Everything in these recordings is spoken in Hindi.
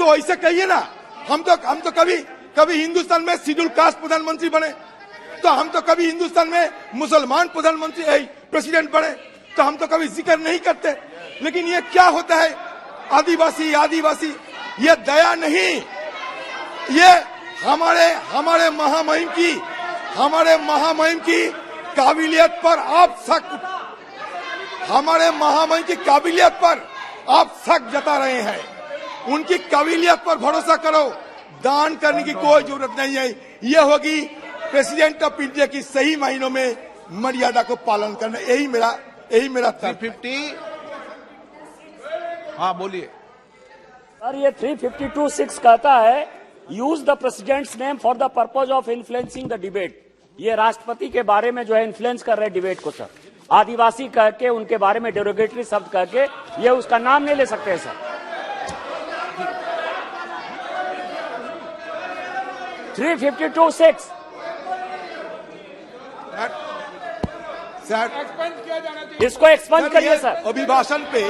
तो ऐसे कहिए ना, हम तो कभी हिंदुस्तान में शेड्यूल कास्ट प्रधानमंत्री बने, तो हम तो कभी हिंदुस्तान में मुसलमान प्रधानमंत्री प्रेसिडेंट बने, तो हम तो कभी जिक्र नहीं करते। लेकिन ये क्या होता है, आदिवासी आदिवासी, ये दया नहीं, ये हमारे महामहिम की काबिलियत पर आप शक, हमारे महामहिम की काबिलियत पर आप शक जता रहे हैं। उनकी काबिलियत पर भरोसा करो, दान करने की कोई जरूरत नहीं है। ये होगी प्रेसिडेंट ऑफ इंडिया की सही मायनों में मर्यादा को पालन करना। यही मेरा 350। हाँ बोलिए सर। ये 352(6) कहता है use the president's name for the purpose of influencing the debate. ये राष्ट्रपति के बारे में जो है इन्फ्लुएंस कर रहे हैं डिबेट को सर। आदिवासी कह के उनके बारे में डेरोगेटरी शब्द कह के ये उसका नाम नहीं ले सकते सर। 352(6) सर इसको एक्सपंज करिए सर। अभिभाषण पे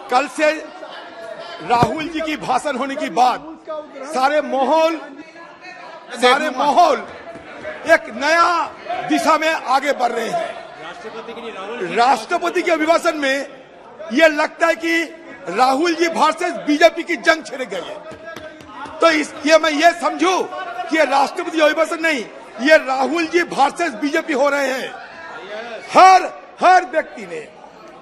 कल से राहुल जी की भाषण होने के बाद सारे माहौल एक नया दिशा में आगे बढ़ रहे हैं। राष्ट्रपति के अभिभाषण में ये लगता है कि राहुल जी वर्सेस बीजेपी की जंग छिड़ गई है। तो ये मैं ये समझूं कि ये राष्ट्रपति अभिभाषण नहीं, ये राहुल जी वर्सेस बीजेपी हो रहे हैं। हर व्यक्ति ने,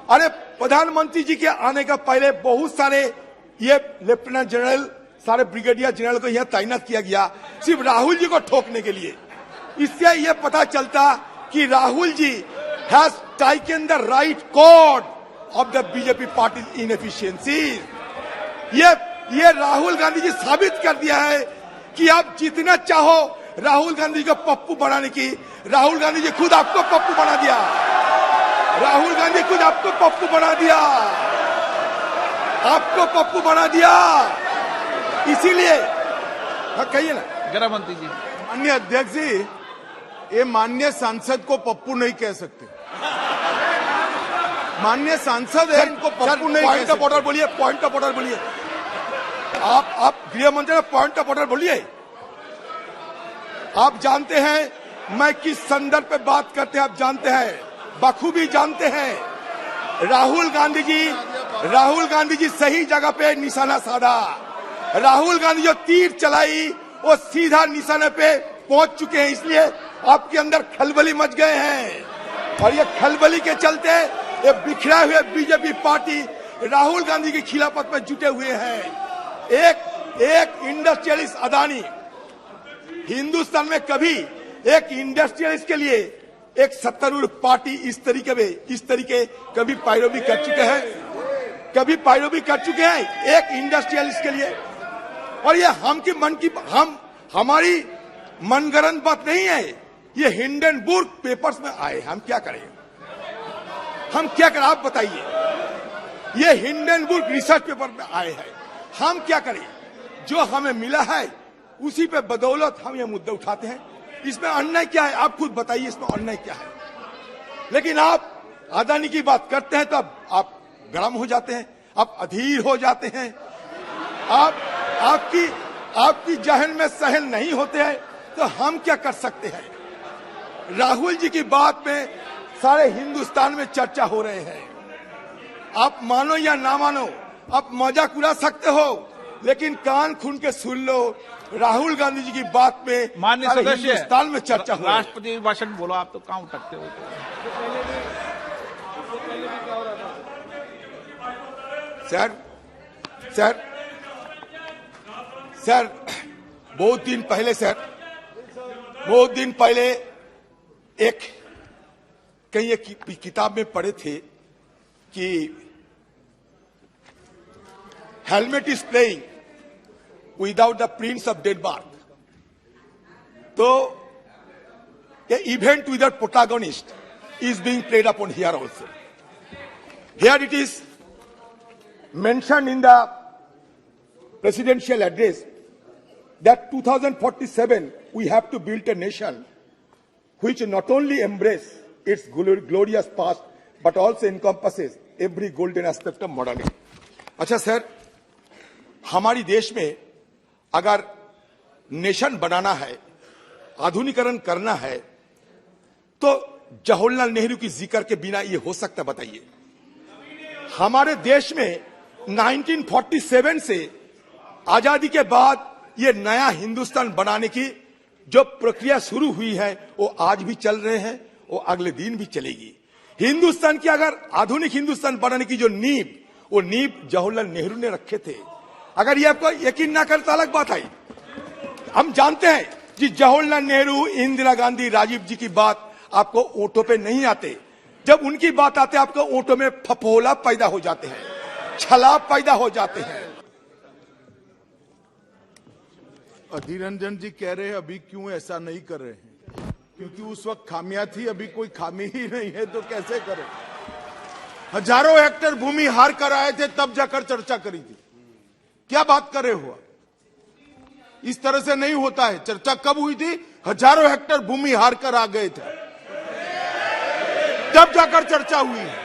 अरे प्रधानमंत्री जी के आने का पहले बहुत सारे ये लेफ्टिनेंट जनरल, सारे ब्रिगेडियर जनरल को यहाँ तैनात किया गया सिर्फ राहुल जी को ठोकने के लिए। इससे ये पता चलता कि Rahul ji has taken the right chord of the BJP party inefficiency. ये राहुल गांधी जी साबित कर दिया है कि आप जितना चाहो राहुल गांधी को पप्पू बनाने की, राहुल गांधी जी खुद आपको पप्पू बना दिया। राहुल गांधी खुद आपको पप्पू बना दिया, आपको पप्पू बना दिया। इसीलिए कहिए ना गृह मंत्री जी। माननीय अध्यक्ष जी, ये माननीय सांसद को पप्पू नहीं कह सकते। माननीय सांसद है, इनको पप्पू नहीं कह सकते। पॉइंट ऑफ ऑर्डर बोलिए। आप गृह मंत्री पॉइंट ऑफ ऑर्डर बोलिए। आप जानते हैं मैं किस संदर्भ पे बात करते हैं, आप जानते हैं, बखूबी जानते हैं। राहुल गांधी जी सही जगह पे निशाना साधा। राहुल गांधी जो तीर चलाई वो सीधा निशाने पे पहुंच चुके हैं, इसलिए आपके अंदर खलबली मच गए हैं। और ये खलबली के चलते ये बिखरा हुए बीजेपी पार्टी राहुल गांधी की खिलाफत में जुटे हुए हैं। एक इंडस्ट्रियलिस्ट अदानी, हिंदुस्तान में कभी एक इंडस्ट्रियलिस्ट के लिए एक सत्तारूढ़ पार्टी इस तरीके कभी पैरवी कर चुके हैं एक इंडस्ट्रियलिस्ट के लिए। और ये हमारी मनगढ़ंत बात नहीं है, ये हिंडनबर्ग पेपर्स में आए। हम क्या करें, आप बताइए। ये हिंडनबर्ग रिसर्च पेपर में आए हैं, हम क्या करें। जो हमें मिला है उसी पे बदौलत हम ये मुद्दे उठाते हैं। इसमें अन्याय क्या है, आप खुद बताइए, इसमें अन्याय क्या है। लेकिन आप अदानी की बात करते हैं तो आप गर्म हो जाते हैं, आप अधीर हो जाते हैं, आपकी जहन में सहन नहीं होते हैं। तो हम क्या कर सकते हैं। राहुल जी की बात में सारे हिंदुस्तान में चर्चा हो रहे हैं। आप मानो या ना मानो, आप मजाक उड़ा सकते हो, लेकिन कान खून के सुन लो। राहुल गांधी जी की बात में माननीय सदस्य हिंदुस्तान में चर्चा हो रही है। राष्ट्रपति भाषण बोलो, आप तो कहाँ उठकते हो। सर बहुत दिन पहले एक कहीं एक किताब में पढ़े थे कि हेलमेट is playing without the prince of dead birth. तो a event without protagonist is being played upon here also. Here it is mentioned in the presidential address that 2047 we have to build a nation which not only embrace its glorious past but also encompasses every golden aspect of modernity. अच्छा सर, हमारी देश में अगर नेशन बनाना है, आधुनिकरण करना है, तो जवाहरलाल नेहरू की जिक्र के बिना ये हो सकता? बताइए। हमारे देश में 1947 से आजादी के बाद ये नया हिंदुस्तान बनाने की जो प्रक्रिया शुरू हुई है वो आज भी चल रहे हैं, वो अगले दिन भी चलेगी। हिंदुस्तान की अगर आधुनिक हिंदुस्तान बनाने की जो नींव, वो नींव जवाहरलाल नेहरू ने रखे थे। अगर ये आपको यकीन ना करे तो अलग बात है। हम जानते हैं कि जवाहरलाल नेहरू, इंदिरा गांधी, राजीव जी की बात आपको ओंठों पे नहीं आते। जब उनकी बात आते आपको ओंठों में फफोला पैदा हो जाते हैं, छलाप पैदा हो जाते हैं। अधीर रंजन जी कह रहे हैं अभी क्यों ऐसा नहीं कर रहे हैं, क्योंकि उस वक्त खामियां थी, अभी कोई खामी ही नहीं है तो कैसे करें। हजारों हेक्टेयर भूमि हार कर आए थे तब जाकर चर्चा करी थी। क्या बात कर रहे हो? इस तरह से नहीं होता है। चर्चा कब हुई थी? हजारों हेक्टेयर भूमि हार कर आ गए थे तब जाकर चर्चा हुई है।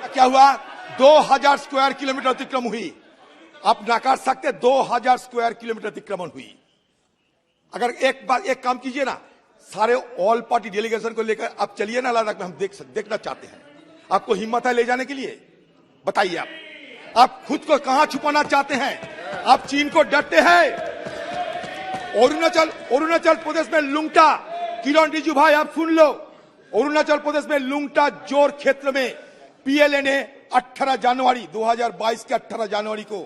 क्या हुआ? 2000 स्क्वायर किलोमीटर अतिक्रमण हुई। आप नकार सकते 2000 स्क्वायर किलोमीटर अतिक्रमण हुई। अगर एक काम कीजिए ना, सारे ऑल पार्टी डेलीगेशन को लेकर आप चलिए ना लद्दाख में, हम देखना चाहते हैं। आपको हिम्मत है ले जाने के लिए? बताइए। आप खुद को कहां छुपाना चाहते हैं? आप चीन को डरते हैं। अरुणाचल प्रदेश में लुंगटा, किरण रिजिजू भाई आप सुन लो, अरुणाचल प्रदेश में लुंगटा जोर क्षेत्र में पीएलए ने 18 जनवरी 2022 के 18 जनवरी को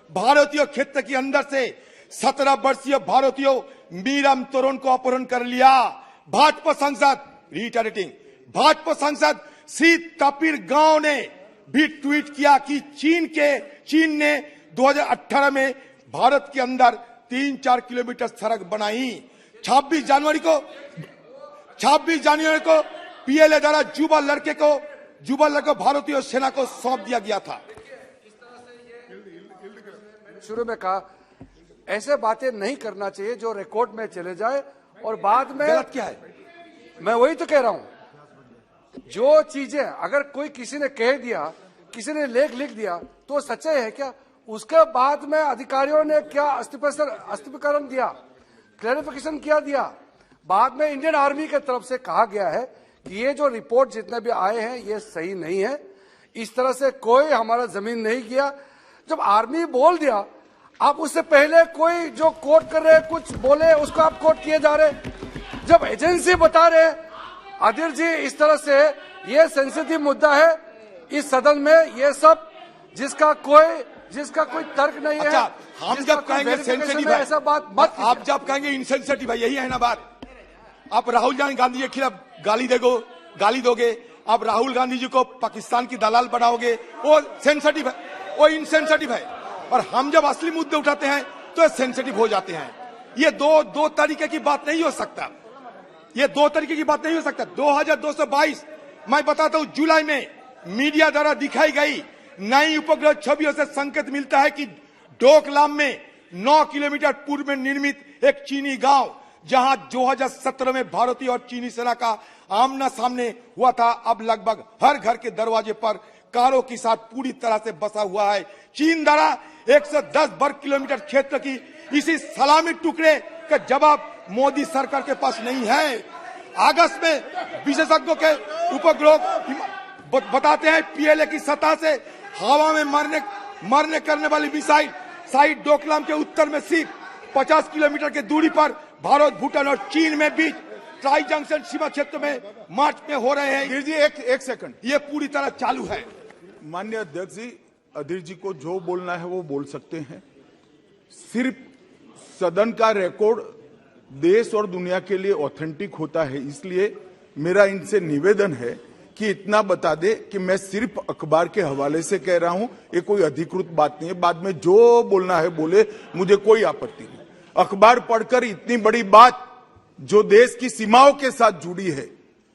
भारतीय क्षेत्र के अंदर से 17 वर्षीय भारतीय मीराम तोरण को अपहरण कर लिया। भाजपा सांसद, रिटरेटिंग, भाजपा सांसद श्री तपीर गांव ने भी ट्वीट किया कि चीन ने 2018 में भारत के अंदर 3-4 किलोमीटर सड़क बनाई। 26 जनवरी को पीएलए द्वारा युवा लड़के को भारतीय सेना को सौंप दिया गया था। शुरू में कहा ऐसे बातें नहीं करना चाहिए जो रिकॉर्ड में चले जाए और बाद में गलत क्या है? मैं वही तो कह रहा हूं। जो चीजें अगर कोई किसी ने कह दिया, किसी ने लेख लिख दिया तो सच्चाई है क्या? उसके बाद में अधिकारियों ने क्या स्पष्टीकरण दिया, क्लैरिफिकेशन किया दिया। बाद में इंडियन आर्मी की तरफ से कहा गया है कि ये जो रिपोर्ट जितने भी आए हैं ये सही नहीं है, इस तरह से कोई हमारा जमीन नहीं किया। जब आर्मी बोल दिया, आप उससे पहले कोई जो कोर्ट कर रहे कुछ बोले उसको आप कोर्ट किए जा रहे। जब एजेंसी बता रहे अधीर जी इस तरह से, ये सेंसिटिव मुद्दा है इस सदन में, ये सब जिसका कोई तर्क नहीं है। अच्छा, हम जब कहेंगे सेंसिटिव है, ऐसा बात मत, आप जब कहेंगे इनसेंसिटिव है, यही है ना बात। आप राहुल गांधी जी के खिलाफ गाली दोगे, आप राहुल गांधी जी को पाकिस्तान की दलाल बनाओगे, वो सेंसिटिव है, वो इनसेंसिटिव है। और हम जब असली मुद्दे उठाते हैं तो सेंसिटिव हो जाते हैं। ये दो तरीके की बात नहीं हो सकता। ये 2 तरीके की बात नहीं हो सकता। 2222 मैं बताता हूं, जुलाई में मीडिया द्वारा दिखाई गई नई उपग्रह छवियों से संकेत मिलता है कि डोकलाम में 9 किलोमीटर पूर्व में निर्मित एक चीनी गांव, जहां 2017 में भारतीय और चीनी सेना का आमना सामने हुआ था, अब लगभग हर घर के दरवाजे पर कारों के साथ पूरी तरह से बसा हुआ है। चीन द्वारा 110 वर्ग किलोमीटर क्षेत्र की इसी सलामी टुकड़े का जवाब मोदी सरकार के पास नहीं है। अगस्त में विशेषज्ञों के उपग्रह बताते हैं पीएलए की सतह से हवा में मरने करने वाली मिसाइल साइट डोकलाम के उत्तर में सिर्फ 50 किलोमीटर की दूरी पर भारत, भूटान और चीन में बीच ट्राई जंक्शन सीमा क्षेत्र में मार्च में हो रहे हैं। अधीर जी एक सेकंड, ये पूरी तरह चालू है। माननीय अध्यक्ष जी, अधीर जी को जो बोलना है वो बोल सकते हैं। सिर्फ सदन का रिकॉर्ड देश और दुनिया के लिए ऑथेंटिक होता है, इसलिए मेरा इनसे निवेदन है कि इतना बता दे कि मैं सिर्फ अखबार के हवाले से कह रहा हूं, ये कोई अधिकृत बात नहीं है। बाद में जो बोलना है बोले, मुझे कोई आपत्ति नहीं। अखबार पढ़कर इतनी बड़ी बात जो देश की सीमाओं के साथ जुड़ी है,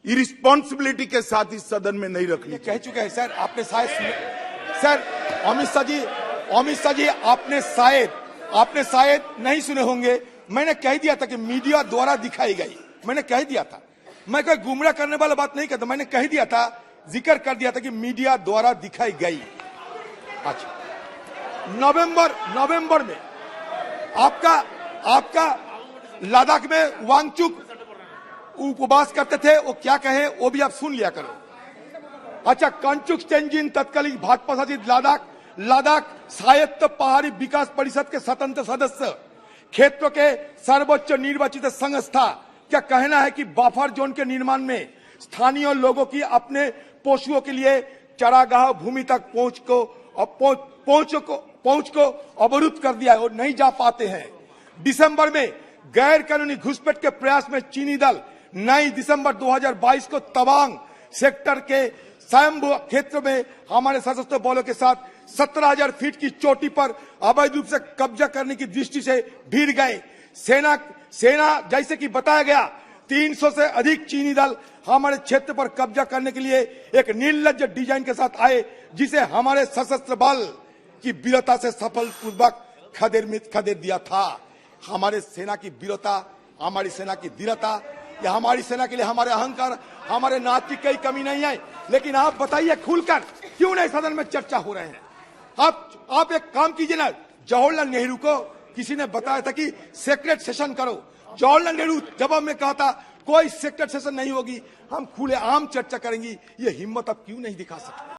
इरिस्पॉन्सिबिलिटी के साथ इस सदन में नहीं रखनी। कह चुके हैं सर, आपने सर अमित शाह जी आपने शायद नहीं सुने होंगे। मैंने कह दिया था कि मीडिया द्वारा दिखाई गई, मैंने कह दिया था। मैं कोई गुमराह करने वाला बात नहीं करता, मैंने कह दिया था, जिक्र कर दिया था कि मीडिया द्वारा दिखाई गई। अच्छा, नवंबर में आपका लद्दाख में वांगचुक उपवास करते थे, वो क्या कहे वो भी आप सुन लिया करो। अच्छा, कंचुक तेंजिन तत्कालीन भाजपा शासित लद्दाख स्वायत्त पहाड़ी विकास परिषद के स्वतंत्र सदस्य, क्षेत्र के सर्वोच्च निर्वाचित संस्था, क्या कहना है कि बफर जोन के निर्माण में स्थानीय लोगों की अपने पशुओं के लिए चरागाह भूमि तक पहुंच को अवरुद्ध कर दिया है और नहीं जा पाते हैं। दिसंबर में गैर कानूनी घुसपैठ के प्रयास में चीनी दल 9 दिसंबर 2022 को तवांग सेक्टर के स्वयंभू क्षेत्र में हमारे सशस्त्र बलों के साथ 17,000 फीट की चोटी पर अवैध रूप से कब्जा करने की दृष्टि से भिड़ गए। सेना जैसे कि बताया गया 300 से अधिक चीनी दल हमारे क्षेत्र पर कब्जा करने के लिए एक निर्लज्ज डिजाइन के साथ आए, जिसे हमारे सशस्त्र बल की वीरता से सफलपूर्वक खदेड़ दिया था। हमारे सेना की वीरता, हमारी सेना की धीरता, या हमारी सेना के लिए हमारे अहंकार, हमारे नाट्य की कमी नहीं है। लेकिन आप बताइए खुलकर, क्यों नहीं सदन में चर्चा हो रहे हैं? आप एक काम कीजिए ना, जवाहरलाल नेहरू को किसी ने बताया था कि सेक्रेट सेशन करो। जवाहरलाल नेहरू जवाब में कहा था कोई सेक्रेट सेशन नहीं होगी, हम खुले आम चर्चा करेंगे। ये हिम्मत आप क्यों नहीं दिखा सकते?